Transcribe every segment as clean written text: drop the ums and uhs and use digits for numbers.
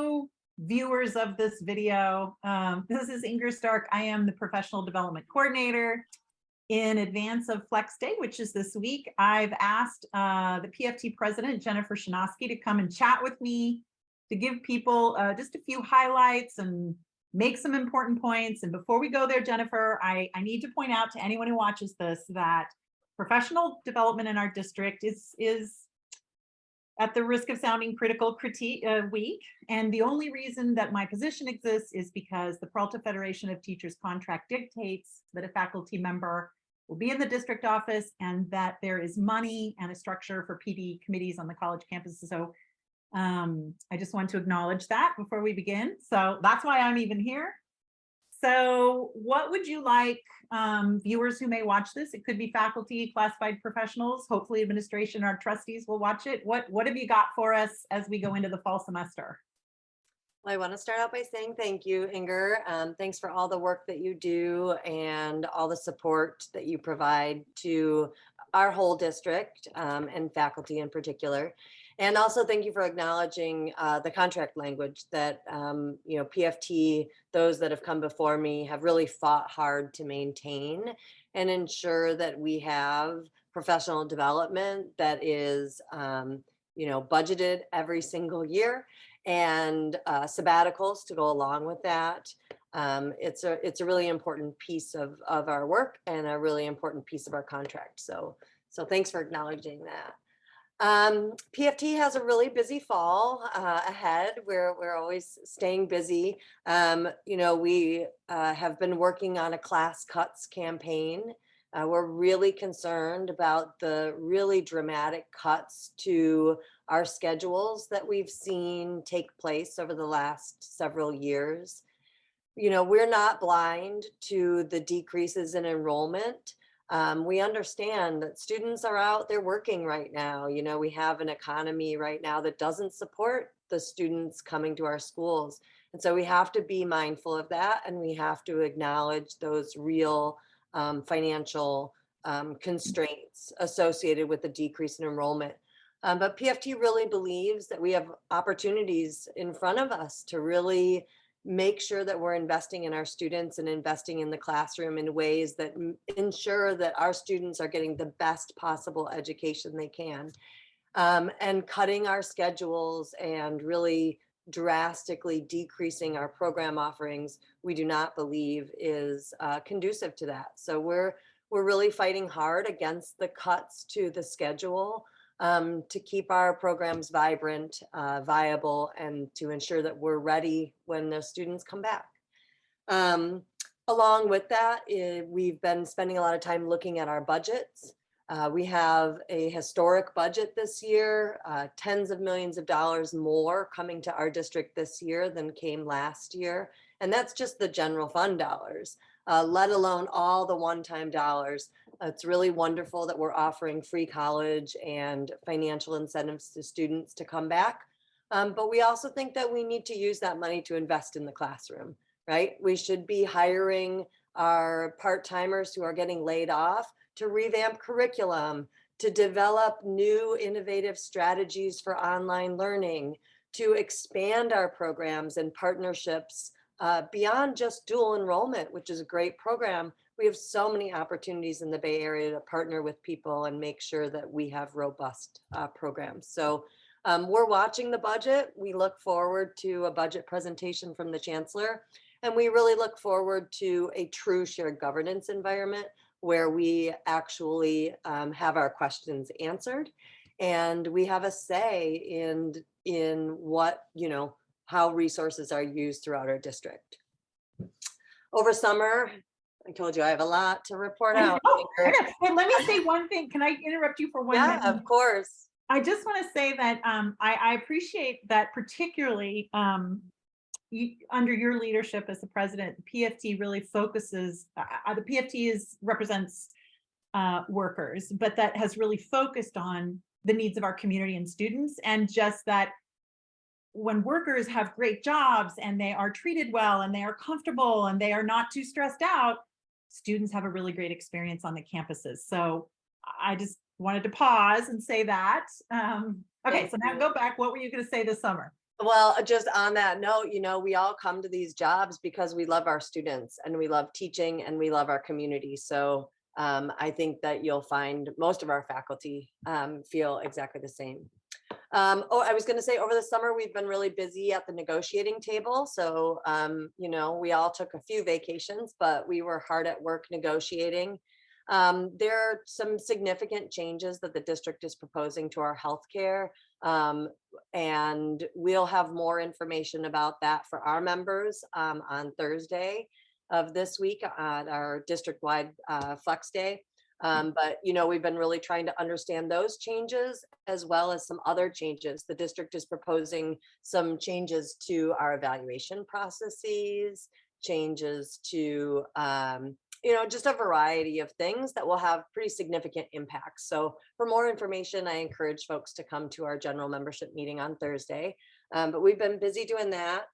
Hello, viewers of this video. This is Inger Stark. I am the Professional Development Coordinator. In advance of Flex Day, which is this week, I've asked the PFT President, Jennifer Shanoski, to come and chat with me to give people just a few highlights and make some important points. And before we go there, Jennifer, I need to point out to anyone who watches this that professional development in our district is at the risk of sounding critical critique weak. And the only reason that my position exists is because the Peralta Federation of Teachers contract dictates that a faculty member will be in the district office and that there is money and a structure for PD committees on the college campuses. So I just want to acknowledge that before we begin. So that's why I'm even here. So what would you like viewers who may watch this? It could be faculty, classified professionals, hopefully administration, our trustees will watch it. What have you got for us as we go into the fall semester? Well, I want to start out by saying thank you, Inger. Thanks for all the work that you do and all the support that you provide to our whole district and faculty in particular. And also thank you for acknowledging the contract language that PFT, those that have come before me, have really fought hard to maintain and ensure that we have professional development that is budgeted every single year, and sabbaticals to go along with that. It's a really important piece of our work and a really important piece of our contract. So thanks for acknowledging that. PFT has a really busy fall ahead. We're always staying busy. We have been working on a class cuts campaign. We're really concerned about the really dramatic cuts to our schedules that we've seen take place over the last several years. We're not blind to the decreases in enrollment. We understand that students are out there working right now. We have an economy right now that doesn't support the students coming to our schools. And so we have to be mindful of that, and we have to acknowledge those real financial constraints associated with the decrease in enrollment. But PFT really believes that we have opportunities in front of us to really make sure that we're investing in our students and investing in the classroom in ways that ensure that our students are getting the best possible education they can. And cutting our schedules and really drastically decreasing our program offerings, we do not believe is conducive to that. So we're really fighting hard against the cuts to the schedule to keep our programs vibrant, viable, and to ensure that we're ready when the students come back. Along with that, we've been spending a lot of time looking at our budgets. We have a historic budget this year, tens of millions of dollars more coming to our district this year than came last year. And that's just the general fund dollars, let alone all the one-time dollars. It's really wonderful that we're offering free college and financial incentives to students to come back. But we also think that we need to use that money to invest in the classroom, right? We should be hiring our part-timers who are getting laid off to revamp curriculum, to develop new innovative strategies for online learning, to expand our programs and partnerships beyond just dual enrollment, which is a great program. We have so many opportunities in the Bay Area to partner with people and make sure that we have robust programs. So we're watching the budget. We look forward to a budget presentation from the Chancellor, and we really look forward to a true shared governance environment where we actually have our questions answered, and we have a say in what, how resources are used throughout our district. Over summer, I told you I have a lot to report out. Hey, let me say one thing. Can I interrupt you for 1 minute? Yeah, of course. I just want to say that I appreciate that, particularly under your leadership as the president. The PFT really focuses, the PFT represents workers, but that has really focused on the needs of our community and students, and just that when workers have great jobs and they are treated well and they are comfortable and they are not too stressed out, students have a really great experience on the campuses. So I just wanted to pause and say that. Okay, so now go back. What were you going to say this summer? Well, just on that note, we all come to these jobs because we love our students and we love teaching and we love our community. So I think that you'll find most of our faculty feel exactly the same. I was going to say over the summer, we've been really busy at the negotiating table. So, we all took a few vacations, but we were hard at work negotiating. There are some significant changes that the district is proposing to our healthcare. And we'll have more information about that for our members on Thursday of this week at our district-wide Flex Day. But we've been really trying to understand those changes as well as some other changes. The district is proposing some changes to our evaluation processes, changes to just a variety of things that will have pretty significant impacts. So for more information, I encourage folks to come to our general membership meeting on Thursday. But we've been busy doing that.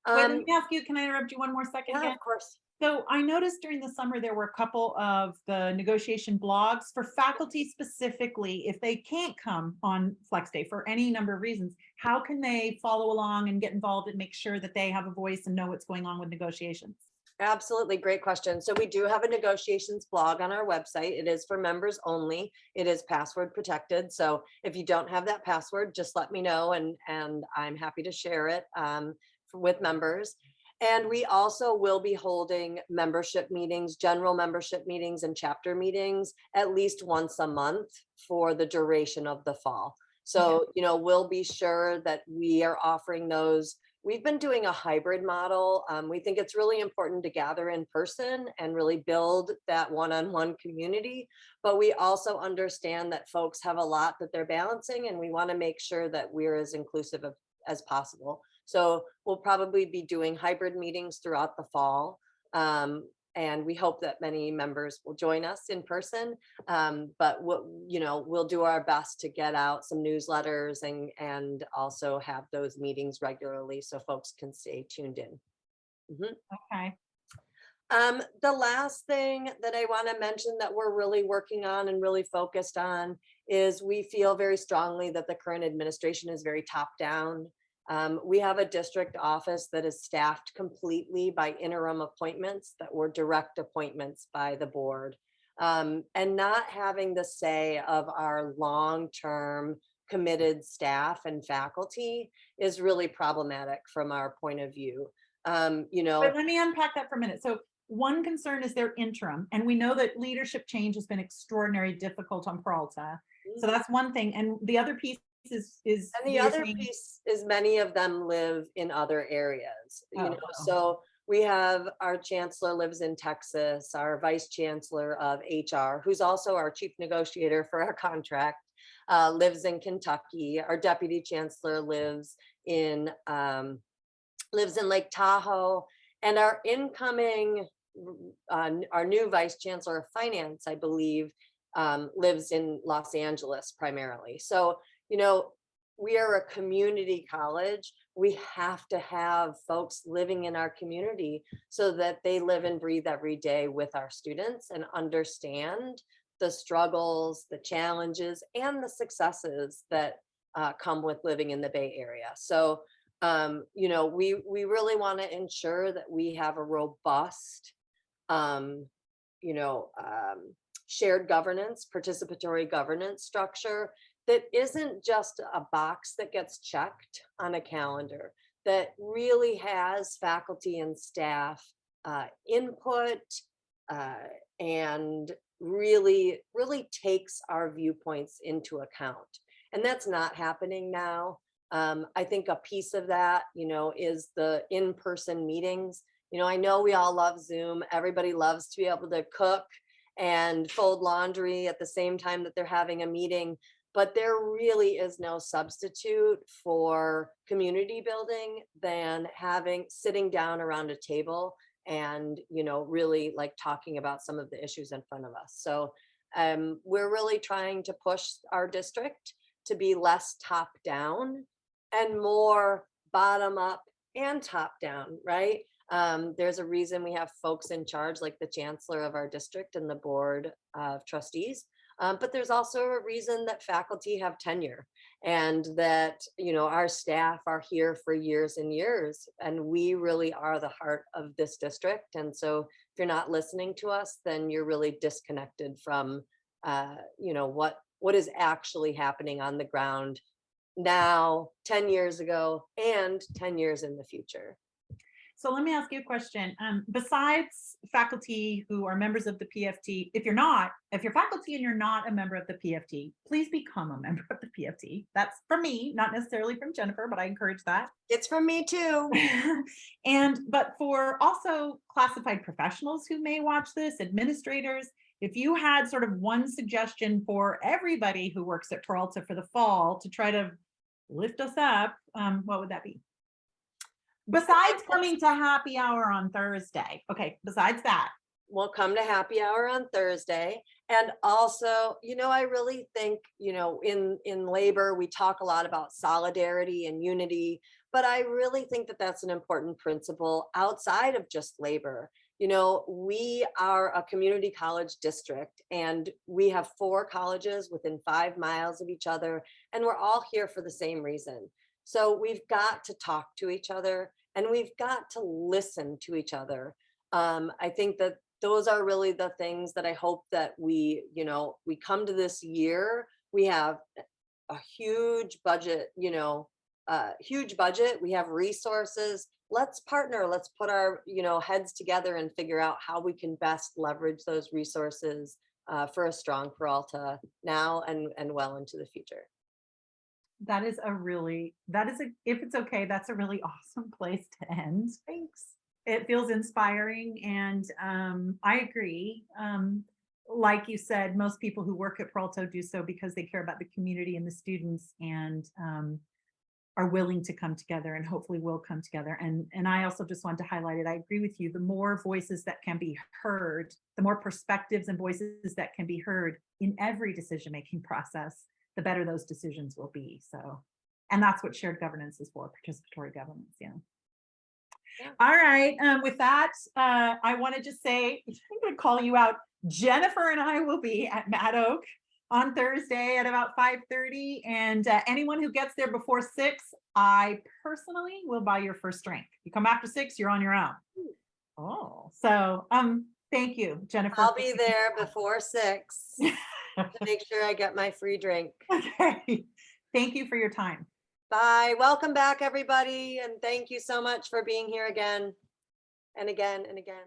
Wait, let me ask you, can I interrupt you one more second? Yeah, again? of course. So I noticed during the summer, there were a couple of the negotiation blogs for faculty specifically. If they can't come on Flex Day for any number of reasons, how can they follow along and get involved and make sure that they have a voice and know what's going on with negotiations? Absolutely. Great question. So we do have a negotiations blog on our website. It is for members only. It is password protected. So if you don't have that password, just let me know and I'm happy to share it with members. And we also will be holding membership meetings, general membership meetings and chapter meetings at least once a month for the duration of the fall. So, we'll be sure that we are offering those. We've been doing a hybrid model. We think it's really important to gather in person and really build that one-on-one community. But we also understand that folks have a lot that they're balancing, and we want to make sure that we're as inclusive as possible. So we'll probably be doing hybrid meetings throughout the fall. And we hope that many members will join us in person. But we'll do our best to get out some newsletters and also have those meetings regularly so folks can stay tuned in. Okay. The last thing that I want to mention that we're really working on and really focused on is we feel very strongly that the current administration is very top down. We have a district office that is staffed completely by interim appointments that were direct appointments by the board. And not having the say of our long-term committed staff and faculty is really problematic from our point of view. But let me unpack that for a minute. So one concern is their interim, and we know that leadership change has been extraordinarily difficult on Peralta. So that's one thing. And the other piece is and the other piece is many of them live in other areas. So we have our chancellor lives in Texas, our vice chancellor of HR, who's also our chief negotiator for our contract, lives in Kentucky. Our deputy chancellor lives in Lake Tahoe, and our incoming our new vice chancellor of finance, I believe, lives in Los Angeles primarily. So we are a community college. We have to have folks living in our community so that they live and breathe every day with our students and understand the struggles, the challenges, and the successes that come with living in the Bay Area. So, we really want to ensure that we have a robust, shared governance, participatory governance structure that isn't just a box that gets checked on a calendar, that really has faculty and staff input and really takes our viewpoints into account. And that's not happening now. I think a piece of that, is the in-person meetings. I know we all love Zoom. Everybody loves to be able to cook and fold laundry at the same time that they're having a meeting. But there really is no substitute for community building than sitting down around a table and, really like talking about some of the issues in front of us. So we're really trying to push our district to be less top down and more bottom up and top down, right? There's a reason we have folks in charge like the chancellor of our district and the board of trustees. But there's also a reason that faculty have tenure, and that, our staff are here for years and years, and we really are the heart of this district. And so if you're not listening to us, then you're really disconnected from, what is actually happening on the ground now, 10 years ago, and 10 years in the future. So let me ask you a question. Besides faculty who are members of the PFT, if you're faculty and you're not a member of the PFT, please become a member of the PFT. That's from me, not necessarily from Jennifer, but I encourage that. It's from me too. But for also classified professionals who may watch this, administrators, if you had sort of one suggestion for everybody who works at Peralta for the fall to try to lift us up, what would that be? Besides coming to happy hour on Thursday. Okay, besides that. We'll come to happy hour on Thursday. And also, I really think, in labor, we talk a lot about solidarity and unity, but I really think that that's an important principle outside of just labor. We are a community college district, and we have 4 colleges within 5 miles of each other, and we're all here for the same reason. So we've got to talk to each other, and we've got to listen to each other. I think that those are really the things that I hope that we come to this year. We have a huge budget, we have resources. Let's partner, let's put our, heads together and figure out how we can best leverage those resources for a strong Peralta now and well into the future. If it's okay, that's a really awesome place to end. Thanks. It feels inspiring, and I agree. Like you said, most people who work at Peralta do so because they care about the community and the students, and are willing to come together, and hopefully will come together. And I also just wanted to highlight it. I agree with you. The more voices that can be heard, the more perspectives and voices that can be heard in every decision-making process, the better those decisions will be. So, and that's what shared governance is for, participatory governance. Yeah. All right. With that, I want to just say, I'm going to call you out. Jennifer and I will be at Mad Oak on Thursday at about 5:30. And anyone who gets there before 6, I personally will buy your first drink. You come after 6, you're on your own. Oh, so thank you, Jennifer. I'll be there before 6 to make sure I get my free drink. Okay. Thank you for your time. Bye. Welcome back, everybody. And thank you so much for being here again and again and again.